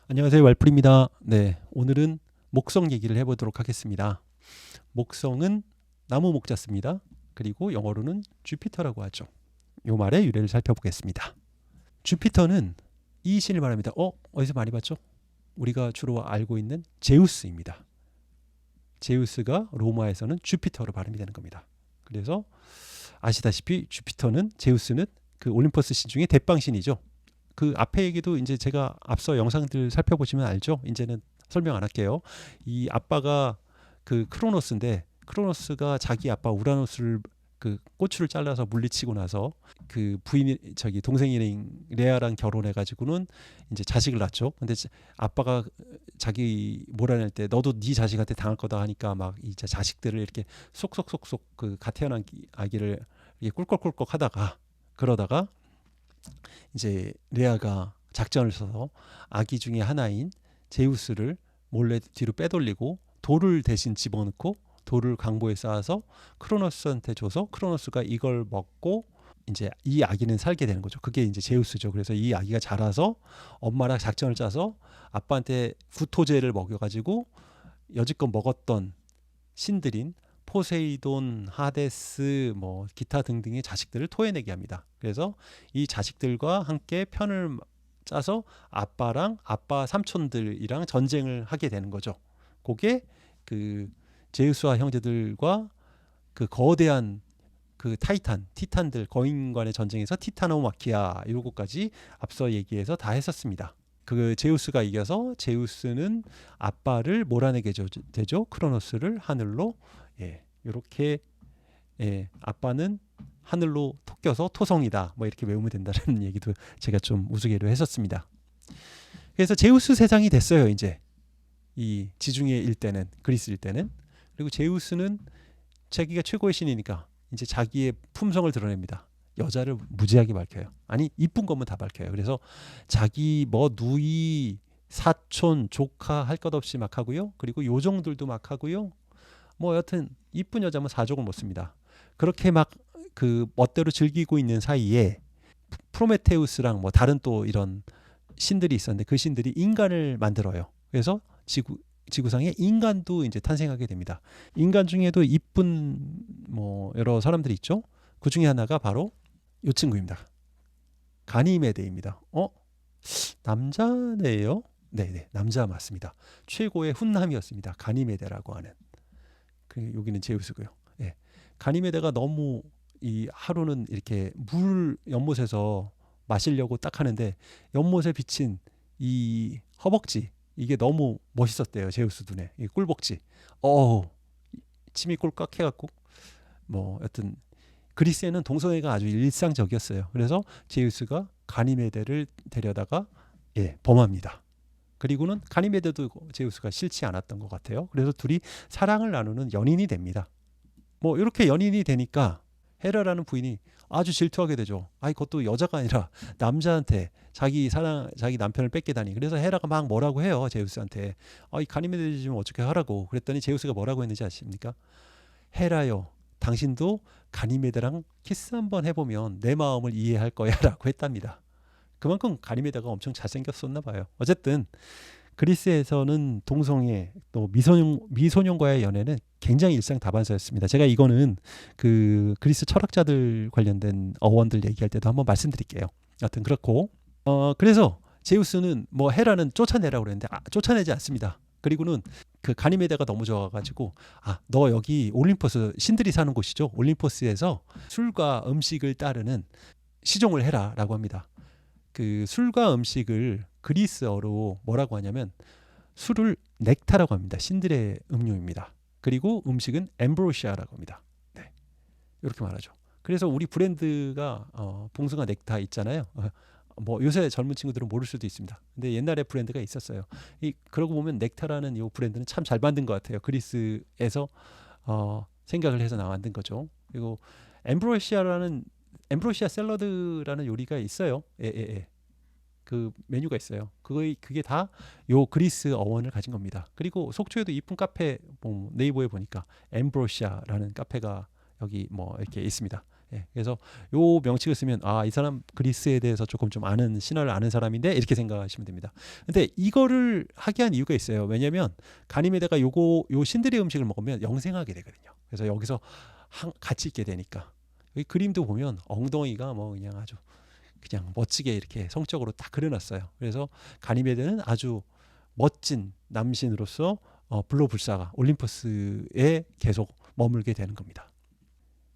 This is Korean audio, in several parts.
안녕하세요. 왈플입니다. 네, 오늘은 목성 얘기를 해보도록 하겠습니다. 목성은 나무 목자습니다. 그리고 영어로는 주피터라고 하죠. 요 말의 유래를 살펴보겠습니다. 주피터는 이 신을 말합니다. 어디서 많이 봤죠? 우리가 주로 알고 있는 제우스입니다. 제우스가 로마에서는 주피터로 발음이 되는 겁니다. 그래서 아시다시피 주피터는 제우스는 그 올림퍼스 신 중에 대빵신이죠. 그 앞에 얘기도 이제 제가 앞서 영상들 살펴보시면 알죠. 이제는 설명 안 할게요. 이 아빠가 그 크로노스인데 크로노스가 자기 아빠 우라노스를 그 꼬추를 잘라서 물리치고 나서 그 부인 저기 동생이랑 레아랑 결혼해 가지고는 이제 자식을 낳죠. 근데 아빠가 자기 몰아낼 때 너도 네 자식한테 당할 거다 하니까 막 이제 자식들을 이렇게 속속속속 그 갓 태어난 아기를 이렇게 꿀꺽꿀꺽 하다가 그러다가 이제 레아가 작전을 써서 아기 중에 하나인 제우스를 몰래 뒤로 빼돌리고 돌을 대신 집어넣고 돌을 강보에 쌓아서 크로노스한테 줘서 크로노스가 이걸 먹고 이제 이 아기는 살게 되는 거죠. 그게 이제 제우스죠. 그래서 이 아기가 자라서 엄마랑 작전을 짜서 아빠한테 구토제를 먹여가지고 여지껏 먹었던 신들인 포세이돈, 하데스, 뭐 기타 등등의 자식들을 토해내게 합니다. 그래서 이 자식들과 함께 편을 짜서 아빠랑 아빠 삼촌들이랑 전쟁을 하게 되는 거죠. 그게 그 제우스와 형제들과 그 거대한 그 티탄들 거인 간의 전쟁에서 티타노마키아 이거까지 앞서 얘기해서 다 했었습니다. 그 제우스가 이겨서 제우스는 아빠를 몰아내게 되죠. 크로노스를 하늘로. 이렇게 아빠는 하늘로 토껴서 토성이다. 뭐 이렇게 외우면 된다는 얘기도 제가 좀 우스개로 했었습니다. 그래서 제우스 세상이 됐어요. 이제 이 지중해 일대는 그리스 일대는. 그리고 제우스는 자기가 최고의 신이니까 이제 자기의 품성을 드러냅니다. 여자를 무지하게 밝혀요. 아니 이쁜 것만 다 밝혀요. 그래서 자기 뭐 누이 사촌 조카 할 것 없이 막 하고요. 그리고 요정들도 막 하고요. 뭐 여튼 이쁜 여자면 사족을 못 씁니다. 그렇게 막 그 멋대로 즐기고 있는 사이에 프로메테우스랑 뭐 다른 또 이런 신들이 있었는데 그 신들이 인간을 만들어요. 그래서 지구상에 인간도 이제 탄생하게 됩니다. 인간 중에도 이쁜 뭐 여러 사람들이 있죠. 그 중에 하나가 바로 이 친구입니다. 가니메데입니다. 남자네요? 네네, 남자 맞습니다. 최고의 훈남이었습니다. 가니메데라고 하는. 여기는 제우스고요. 예. 가니메데가 너무 이 하루는 이렇게 물 연못에서 마시려고 딱 하는데 연못에 비친 이 허벅지 이게 너무 멋있었대요. 제우스 눈에 이 꿀벅지. 침이 꼴깍 해갖고 뭐 여튼 그리스에는 동성애가 아주 일상적이었어요. 그래서 제우스가 가니메데를 데려다가 범합니다. 그리고는 가니메데도 제우스가 싫지 않았던 것 같아요. 그래서 둘이 사랑을 나누는 연인이 됩니다. 뭐 이렇게 연인이 되니까 헤라라는 부인이 아주 질투하게 되죠. 그것도 여자가 아니라 남자한테 자기 남편을 뺏게다니. 그래서 헤라가 막 뭐라고 해요. 제우스한테. 이 가니메데 좀 어떻게 하라고. 그랬더니 제우스가 뭐라고 했는지 아십니까? 헤라요. 당신도 가니메데랑 키스 한번 해보면 내 마음을 이해할 거야라고 했답니다. 그만큼 가니메데가 엄청 잘생겼었나 봐요. 어쨌든 그리스에서는 동성애 또 미소년과의 연애는 굉장히 일상다반사였습니다. 제가 이거는 그 그리스 철학자들 관련된 어원들 얘기할 때도 한번 말씀드릴게요. 여튼 그렇고 그래서 제우스는 뭐 헤라는 쫓아내라고 그랬는데 쫓아내지 않습니다. 그리고는 그 가니메데가 너무 좋아가지고 너 여기 올림포스 신들이 사는 곳이죠. 올림포스에서 술과 음식을 따르는 시종을 해라라고 합니다. 그 술과 음식을 그리스어로 뭐라고 하냐면 술을 넥타라고 합니다. 신들의 음료입니다. 그리고 음식은 엠브로시아라고 합니다. 네, 이렇게 말하죠. 그래서 우리 브랜드가 봉숭아 넥타 있잖아요. 뭐 요새 젊은 친구들은 모를 수도 있습니다. 근데 옛날에 브랜드가 있었어요. 그러고 보면 넥타라는 이 브랜드는 참 잘 만든 것 같아요. 그리스에서 생각을 해서 만든 거죠. 그리고 엠브로시아 샐러드라는 요리가 있어요. 그 메뉴가 있어요. 그게 다 요 그리스 어원을 가진 겁니다. 그리고 속초에도 이쁜 카페 네이버에 보니까 엠브로시아라는 카페가 여기 뭐 이렇게 있습니다. 예, 그래서 요 명칭을 쓰면 이 사람 그리스에 대해서 조금 좀 아는 신화를 아는 사람인데 이렇게 생각하시면 됩니다. 근데 이거를 하게 한 이유가 있어요. 왜냐하면 가니메데가 요 신들의 음식을 먹으면 영생하게 되거든요. 그래서 여기서 같이 있게 되니까 여기 그림도 보면 엉덩이가 뭐 그냥 아주 그냥 멋지게 이렇게 성적으로 딱 그려놨어요. 그래서 가니메데는 아주 멋진 남신으로서 불로불사가 올림포스에 계속 머물게 되는 겁니다.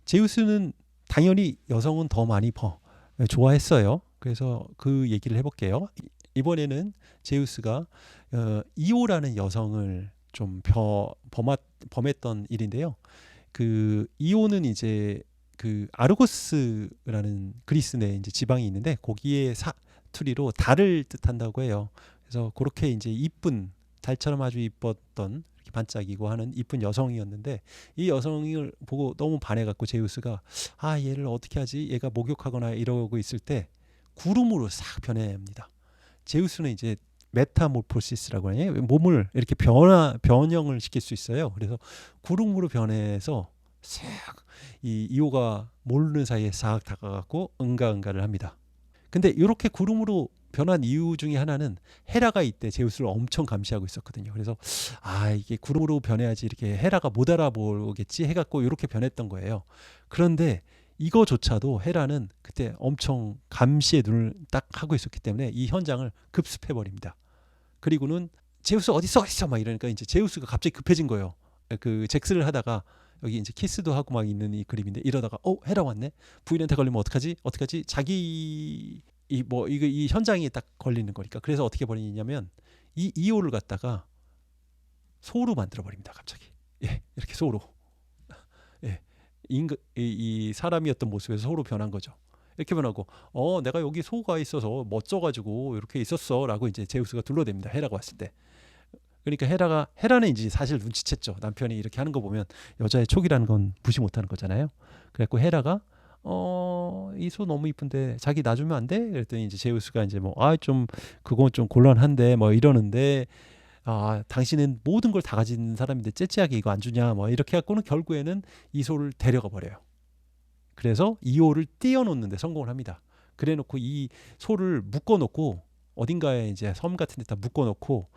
제우스는 당연히 여성은 더 많이 좋아했어요. 그래서 그 얘기를 해볼게요. 이번에는 제우스가 이오라는 여성을 좀 범했던 일인데요. 그 이오는 이제 그 아르고스라는 그리스 내 이제 지방이 있는데 거기에 사투리로 달을 뜻한다고 해요. 그래서 그렇게 이제 이쁜 달처럼 아주 이뻤던 이렇게 반짝이고 하는 이쁜 여성이었는데 이 여성을 보고 너무 반해갖고 제우스가 얘를 어떻게 하지? 얘가 목욕하거나 이러고 있을 때 구름으로 싹 변해옵니다. 제우스는 이제 메타모르포시스라고 하니 몸을 이렇게 변형을 시킬 수 있어요. 그래서 구름으로 변해서 싹 이 이오가 모르는 사이에 싹 다가가고 응가응가를 합니다. 근데 이렇게 구름으로 변한 이유 중에 하나는 헤라가 이때 제우스를 엄청 감시하고 있었거든요. 그래서 이게 구름으로 변해야지 이렇게 헤라가 못 알아보겠지 해갖고 이렇게 변했던 거예요. 그런데 이거조차도 헤라는 그때 엄청 감시의 눈을 딱 하고 있었기 때문에 이 현장을 급습해 버립니다. 그리고는 제우스 어디 있어 막 이러니까 이제 제우스가 갑자기 급해진 거예요. 그 잭스를 하다가 여기 이제 키스도 하고 막 있는 이 그림인데 이러다가 헤라 왔네. 부인한테 걸리면 어떡하지? 자기 이 현장에 딱 걸리는 거니까. 그래서 어떻게 버리냐면 이 이오를 갖다가 소로 만들어 버립니다. 갑자기. 예, 이렇게 소로. 예. 이 사람이었던 모습에서 소로 변한 거죠. 이렇게 변하고 내가 여기 소가 있어서 멋져가지고 이렇게 있었어라고 이제 제우스가 둘러댑니다. 헤라가 왔을 때. 그러니까 헤라는 이제 사실 눈치챘죠. 남편이 이렇게 하는 거 보면 여자의 촉이라는 건 무시 못하는 거잖아요. 그래갖고 헤라가 이 소 너무 이쁜데 자기 놔주면 안 돼? 그랬더니 이제 제우스가 이제 좀 그건 좀 곤란한데 뭐 이러는데 당신은 모든 걸 다 가진 사람인데 째째하게 이거 안 주냐 뭐 이렇게 해갖고는 결국에는 이 소를 데려가 버려요. 그래서 이오를 띄워놓는데 성공을 합니다. 그래놓고 이 소를 묶어놓고 어딘가에 이제 섬 같은 데다 묶어놓고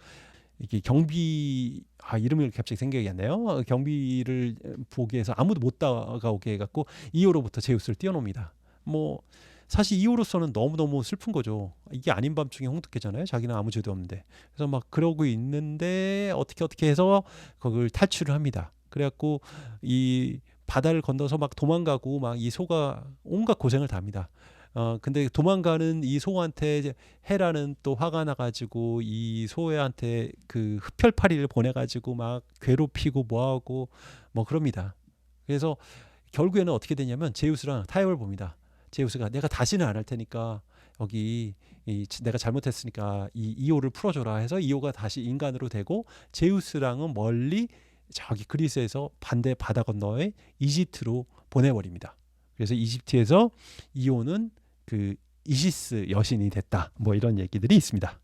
이게 경비 이름이 갑자기 생각이 안 나요. 경비를 보기 위해서 아무도 못 다가오게 해갖고 이오로부터 제우스를 띄워놓습니다. 뭐 사실 이오로서는 너무너무 슬픈 거죠. 이게 아닌 밤중에 홍두깨잖아요. 자기는 아무 죄도 없는데. 그래서 막 그러고 있는데 어떻게 해서 그걸 탈출을 합니다. 그래갖고 이 바다를 건너서 막 도망가고 막 이 소가 온갖 고생을 다 합니다. 근데 도망가는 이 소한테 헤라는 또 화가 나가지고 이 소한테 그 흡혈파리를 보내가지고 막 괴롭히고 뭐하고 뭐 그럽니다. 그래서 결국에는 어떻게 되냐면 제우스랑 타협을 봅니다. 제우스가 내가 다시는 안 할 테니까 여기 내가 잘못했으니까 이 이오를 풀어줘라 해서 이오가 다시 인간으로 되고 제우스랑은 멀리 저기 그리스에서 반대 바다 건너에 이집트로 보내버립니다. 그래서 이집트에서 이오는 그 이시스 여신이 됐다. 뭐 이런 얘기들이 있습니다.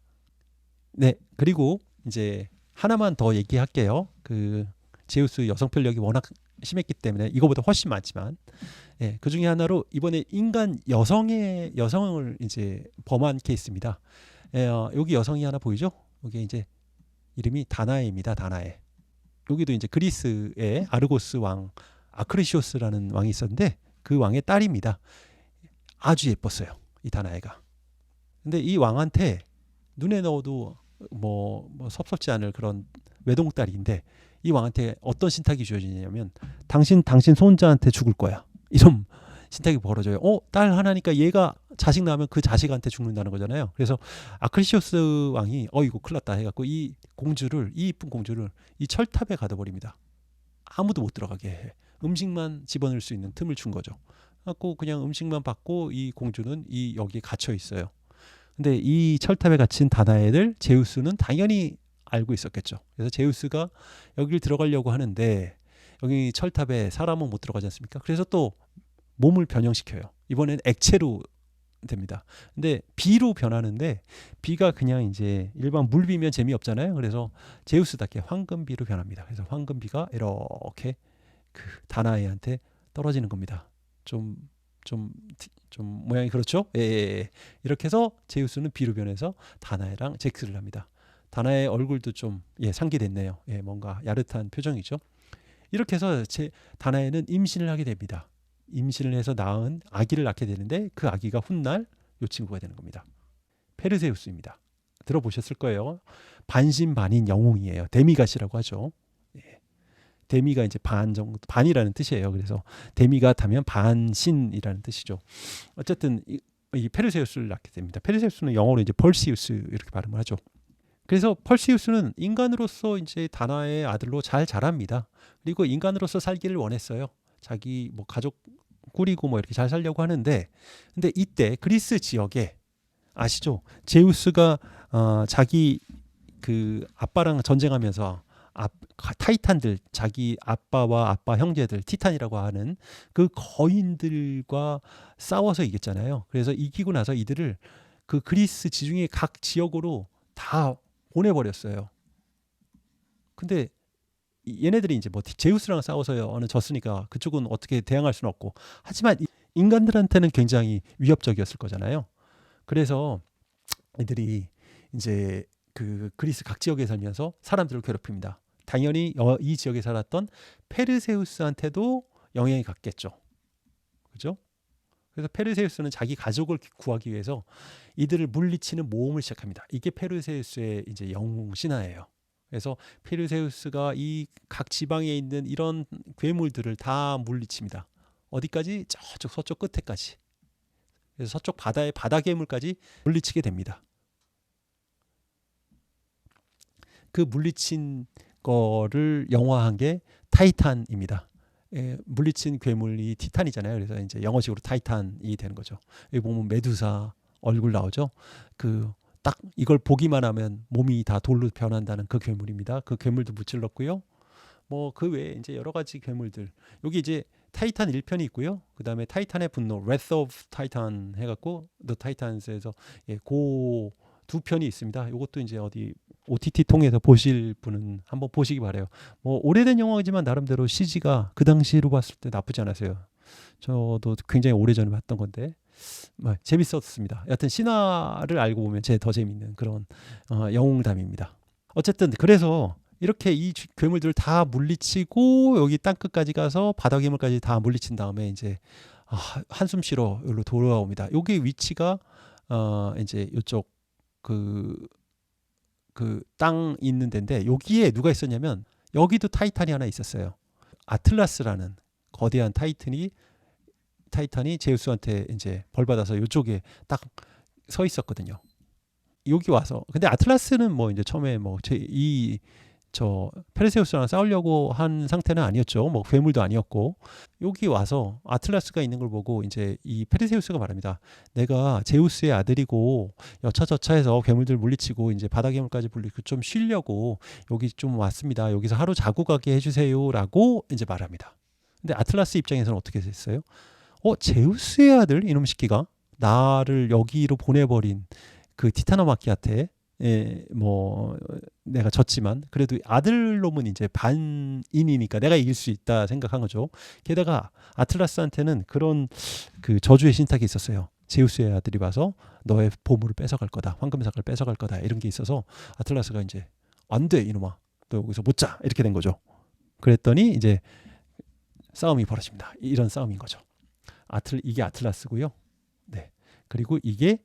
네, 그리고 이제 하나만 더 얘기할게요. 그 제우스 여성 편력이 워낙 심했기 때문에 이거보다 훨씬 많지만, 그 중에 하나로 이번에 인간 여성을 이제 범한 케이스입니다. 여기 여성이 하나 보이죠? 여기 이제 이름이 다나에입니다. 다나에. 여기도 이제 그리스의 아르고스 왕 아크리시오스라는 왕이 있었는데 그 왕의 딸입니다. 아주 예뻤어요. 이 다나에가. 근데 이 왕한테 눈에 넣어도 뭐 섭섭지 않을 그런 외동딸인데 이 왕한테 어떤 신탁이 주어지냐면 당신 손자한테 죽을 거야. 이런 신탁이 벌어져요. 딸 하나니까 얘가 자식 낳으면 그 자식한테 죽는다는 거잖아요. 그래서 아크리시오스 왕이 이거 큰일 났다 해갖고 이 이쁜 공주를 이 철탑에 가둬버립니다. 아무도 못 들어가게 해. 음식만 집어넣을 수 있는 틈을 준 거죠. 갖고 그냥 음식만 받고 이 공주는 여기에 갇혀 있어요. 근데 이 철탑에 갇힌 다나에를 제우스는 당연히 알고 있었겠죠. 그래서 제우스가 여기를 들어가려고 하는데 여기 철탑에 사람은 못 들어가지 않습니까? 그래서 또 몸을 변형시켜요. 이번엔 액체로 됩니다. 근데 비로 변하는데 비가 그냥 이제 일반 물비면 재미없잖아요. 그래서 제우스답게 황금비로 변합니다. 그래서 황금비가 이렇게 그 다나에한테 떨어지는 겁니다. 좀 좀 모양이 그렇죠? 예, 예, 예. 이렇게 해서 제우스는 B로 변해서 다나에랑 잭스를 합니다. 다나의 얼굴도 좀 상기됐네요. 예, 뭔가 야릇한 표정이죠. 이렇게 해서 다나에는 임신을 하게 됩니다. 임신을 해서 낳은 아기를 낳게 되는데 그 아기가 훗날 이 친구가 되는 겁니다. 페르세우스입니다. 들어보셨을 거예요. 반신반인 영웅이에요. 데미갓이라고 하죠. 예. 데미가 이제 반 정도, 반이라는 뜻이에요. 그래서 데미갓 하면 반신이라는 뜻이죠. 어쨌든 이 페르세우스를 낳게 됩니다. 페르세우스는 영어로 이제 펄시우스 이렇게 발음을 하죠. 그래서 펄시우스는 인간으로서 이제 다나의 아들로 잘 자랍니다. 그리고 인간으로서 살기를 원했어요. 자기 뭐 가족 꾸리고 뭐 이렇게 잘 살려고 하는데, 근데 이때 그리스 지역에 아시죠? 제우스가 자기 그 아빠랑 전쟁하면서 타이탄들, 자기 아빠와 아빠 형제들, 티탄이라고 하는 그 거인들과 싸워서 이겼잖아요. 그래서 이기고 나서 이들을 그 그리스 지중해 각 지역으로 다 보내버렸어요. 근데 얘네들이 이제 뭐 제우스랑 싸워서 어느 졌으니까 그쪽은 어떻게 대항할 수는 없고, 하지만 인간들한테는 굉장히 위협적이었을 거잖아요. 그래서 이들이 이제 그 그리스 각 지역에 살면서 사람들을 괴롭힙니다. 당연히 이 지역에 살았던 페르세우스한테도 영향이 갔겠죠. 그죠? 그래서 페르세우스는 자기 가족을 구하기 위해서 이들을 물리치는 모험을 시작합니다. 이게 페르세우스의 이제 영웅 신화예요. 그래서 페르세우스가 이 각 지방에 있는 이런 괴물들을 다 물리칩니다. 어디까지? 저쪽 서쪽 끝에까지. 그래서 서쪽 바다의 바다 괴물까지 물리치게 됩니다. 그 물리친 거를 영화한 게 타이탄입니다. 물리친 괴물이 티탄이잖아요. 그래서 이제 영어식으로 타이탄이 되는 거죠. 여기 보면 메두사 얼굴 나오죠. 그 딱 이걸 보기만 하면 몸이 다 돌로 변한다는 그 괴물입니다. 그 괴물도 무찔렀고요. 뭐 그 외에 이제 여러 가지 괴물들. 여기 이제 타이탄 1편이 있고요. 그다음에 타이탄의 분노, Wrath of Titan 해갖고 The Titans에서 그 두 편이 있습니다. 이것도 이제 어디 OTT 통해서 보실 분은 한번 보시기 바래요. 뭐 오래된 영화지만 나름대로 CG가 그 당시로 봤을 때 나쁘지 않았어요. 저도 굉장히 오래전에 봤던 건데 재밌었습니다. 여하튼 신화를 알고 보면 더 재밌는 그런 영웅담입니다. 어쨌든 그래서 이렇게 이 괴물들을 다 물리치고 여기 땅끝까지 가서 바다 괴물까지 다 물리친 다음에 이제 한숨 쉬러 여기로 돌아옵니다. 여기 위치가 이제 이쪽 그 땅 있는 데인데, 여기에 누가 있었냐면 여기도 타이탄이 하나 있었어요. 아틀라스라는 거대한 타이탄이 제우스한테 이제 벌 받아서 이쪽에 딱 서 있었거든요. 여기 와서 근데 아틀라스는 뭐 이제 처음에 뭐 페르세우스랑 싸우려고 한 상태는 아니었죠. 뭐 괴물도 아니었고, 여기 와서 아틀라스가 있는 걸 보고 이제 이 페르세우스가 말합니다. 내가 제우스의 아들이고 여차저차해서 괴물들 물리치고 이제 바다 괴물까지 물리고 좀 쉬려고 여기 좀 왔습니다. 여기서 하루 자고 가게 해주세요라고 이제 말합니다. 근데 아틀라스 입장에서는 어떻게 됐어요? 제우스의 아들 이놈 새끼가 나를 여기로 보내버린 그 티타노마키한테 뭐 내가 졌지만 그래도 아들놈은 이제 반인이니까 내가 이길 수 있다 생각한 거죠. 게다가 아틀라스한테는 그런 그 저주의 신탁이 있었어요. 제우스의 아들이 와서 너의 보물을 뺏어갈 거다, 황금사과를 뺏어갈 거다, 이런 게 있어서 아틀라스가 이제 안 돼 이놈아, 너 여기서 못 자, 이렇게 된 거죠. 그랬더니 이제 싸움이 벌어집니다. 이런 싸움인 거죠. 이게 아틀라스고요. 네. 그리고 이게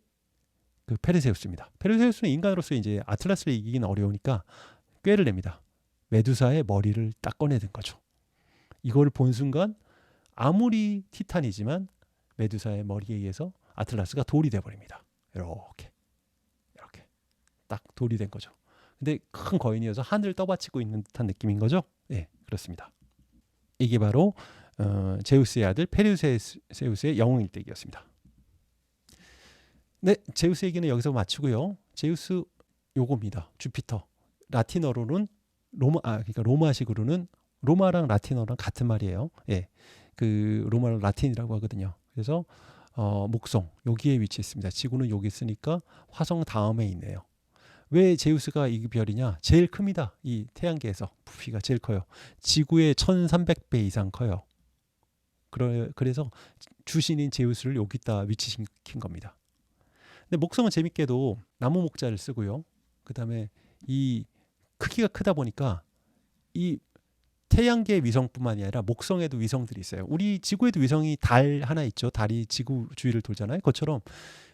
그 페르세우스입니다. 페르세우스는 인간으로서 이제 아틀라스를 이기기는 어려우니까 꾀를 냅니다. 메두사의 머리를 딱 꺼내든 거죠. 이걸 본 순간 아무리 티탄이지만 메두사의 머리에 의해서 아틀라스가 돌이 돼버립니다. 이렇게 딱 돌이 된 거죠. 근데 큰 거인이어서 하늘을 떠받치고 있는 듯한 느낌인 거죠. 네, 그렇습니다. 이게 바로 제우스의 아들 페르세우스의 영웅일대기였습니다. 네, 제우스 얘기는 여기서 마치고요. 제우스 요겁니다. 주피터. 라틴어로는 그러니까 로마식으로는 로마랑 라틴어랑 같은 말이에요. 예, 그 로마를 라틴이라고 하거든요. 그래서 목성 여기에 위치했습니다. 지구는 여기 있으니까 화성 다음에 있네요. 왜 제우스가 이 별이냐? 제일 큽니다. 이 태양계에서 부피가 제일 커요. 지구의 1300배 이상 커요. 그래서 주신인 제우스를 여기다 위치시킨 겁니다. 근데 목성은 재밌게도 나무 목자를 쓰고요. 그다음에 이 크기가 크다 보니까 이 태양계 위성뿐만이 아니라 목성에도 위성들이 있어요. 우리 지구에도 위성이 달 하나 있죠. 달이 지구 주위를 돌잖아요. 그것처럼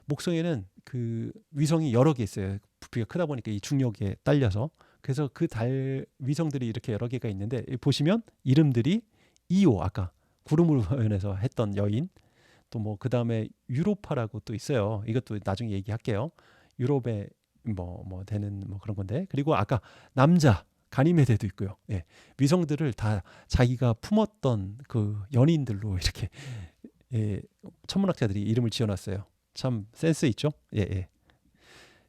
목성에는 그 위성이 여러 개 있어요. 부피가 크다 보니까 이 중력에 딸려서. 그래서 그 달 위성들이 이렇게 여러 개가 있는데 보시면 이름들이 이오, 아까 구름으로 표현해서 했던 여인, 또 뭐 그다음에 유로파라고 또 있어요. 이것도 나중에 얘기할게요. 유럽에 뭐 되는 뭐 그런 건데. 그리고 아까 남자 가니메데도 있고요. 예. 위성들을 다 자기가 품었던 그 연인들로 이렇게 예, 천문학자들이 이름을 지어놨어요. 참 센스 있죠? 예, 예.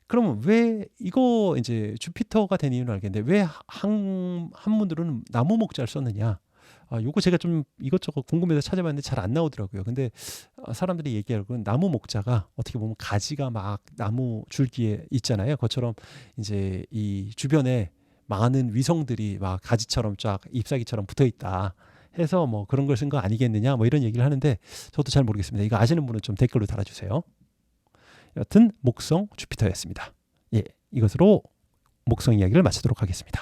그러면 왜 이거 이제 주피터가 된 이유는 알겠는데 왜 한문들은 나무 목자를 썼느냐? 요거 제가 좀 이것저것 궁금해서 찾아봤는데 잘 안 나오더라고요. 근데 사람들이 얘기하기로는 나무 목자가 어떻게 보면 가지가 막 나무 줄기에 있잖아요. 그것처럼 이제 이 주변에 많은 위성들이 막 가지처럼 쫙 잎사귀처럼 붙어 있다 해서 뭐 그런 걸 쓴 거 아니겠느냐 뭐 이런 얘기를 하는데 저도 잘 모르겠습니다. 이거 아시는 분은 좀 댓글로 달아주세요. 여튼 목성 주피터였습니다. 예, 이것으로 목성 이야기를 마치도록 하겠습니다.